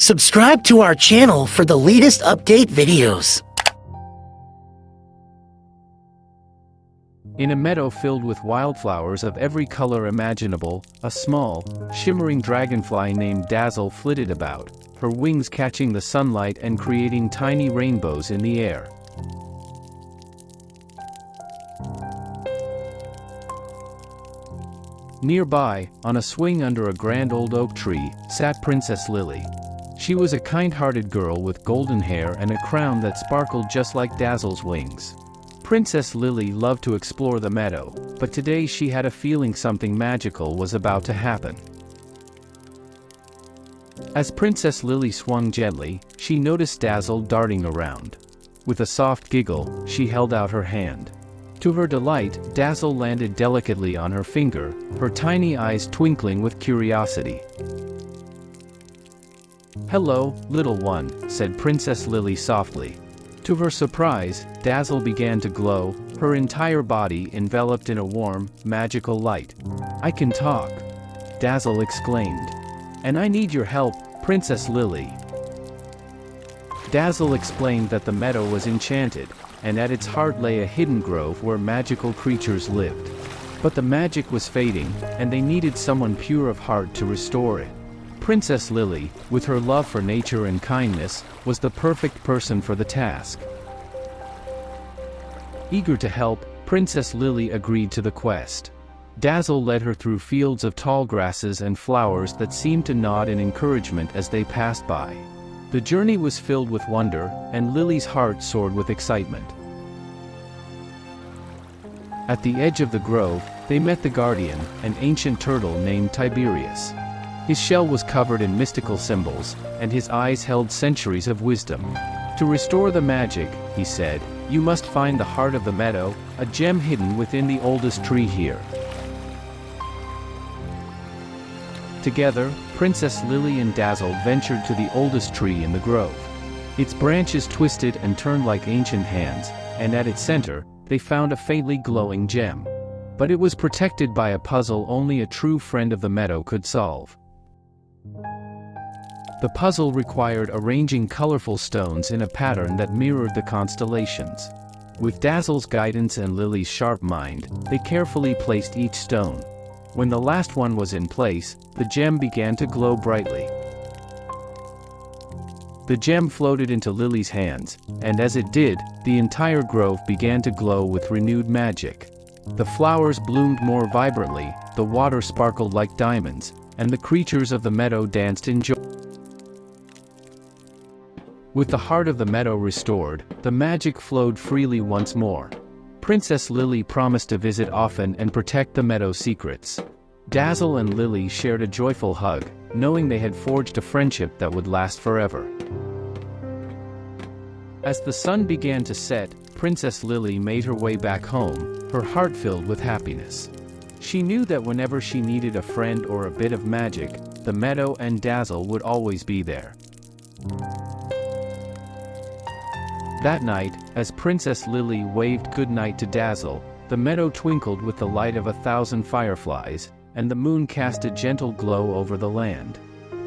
Subscribe to our channel for the latest update videos. In a meadow filled with wildflowers of every color imaginable, a small, shimmering dragonfly named Dazzle flitted about, her wings catching the sunlight and creating tiny rainbows in the air. Nearby, on a swing under a grand old oak tree, sat Princess Lily. She was a kind-hearted girl with golden hair and a crown that sparkled just like Dazzle's wings. Princess Lily loved to explore the meadow, but today she had a feeling something magical was about to happen. As Princess Lily swung gently, she noticed Dazzle darting around. With a soft giggle, she held out her hand. To her delight, Dazzle landed delicately on her finger, her tiny eyes twinkling with curiosity. "Hello, little one," said Princess Lily softly. To her surprise, Dazzle began to glow, her entire body enveloped in a warm, magical light. "I can talk," Dazzle exclaimed. "And I need your help, Princess Lily." Dazzle explained that the meadow was enchanted, and at its heart lay a hidden grove where magical creatures lived. But the magic was fading, and they needed someone pure of heart to restore it. Princess Lily, with her love for nature and kindness, was the perfect person for the task. Eager to help, Princess Lily agreed to the quest. Dazzle led her through fields of tall grasses and flowers that seemed to nod in encouragement as they passed by. The journey was filled with wonder, and Lily's heart soared with excitement. At the edge of the grove, they met the guardian, an ancient turtle named Tiberius. His shell was covered in mystical symbols, and his eyes held centuries of wisdom. "To restore the magic," he said, "you must find the heart of the meadow, a gem hidden within the oldest tree here." Together, Princess Lily and Dazzle ventured to the oldest tree in the grove. Its branches twisted and turned like ancient hands, and at its center, they found a faintly glowing gem. But it was protected by a puzzle only a true friend of the meadow could solve. The puzzle required arranging colorful stones in a pattern that mirrored the constellations. With Dazzle's guidance and Lily's sharp mind, they carefully placed each stone. When the last one was in place, the gem began to glow brightly. The gem floated into Lily's hands, and as it did, the entire grove began to glow with renewed magic. The flowers bloomed more vibrantly, the water sparkled like diamonds, and the creatures of the meadow danced in joy. With the heart of the meadow restored, the magic flowed freely once more. Princess Lily promised to visit often and protect the meadow's secrets. Dazzle and Lily shared a joyful hug, knowing they had forged a friendship that would last forever. As the sun began to set, Princess Lily made her way back home, her heart filled with happiness. She knew that whenever she needed a friend or a bit of magic, the meadow and Dazzle would always be there. That night, as Princess Lily waved goodnight to Dazzle, the meadow twinkled with the light of 1,000 fireflies, and the moon cast a gentle glow over the land.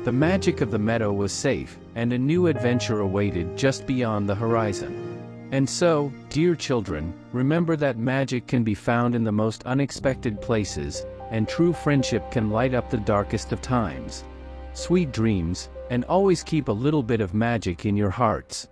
The magic of the meadow was safe, and a new adventure awaited just beyond the horizon. And so, dear children, remember that magic can be found in the most unexpected places, and true friendship can light up the darkest of times. Sweet dreams, and always keep a little bit of magic in your hearts.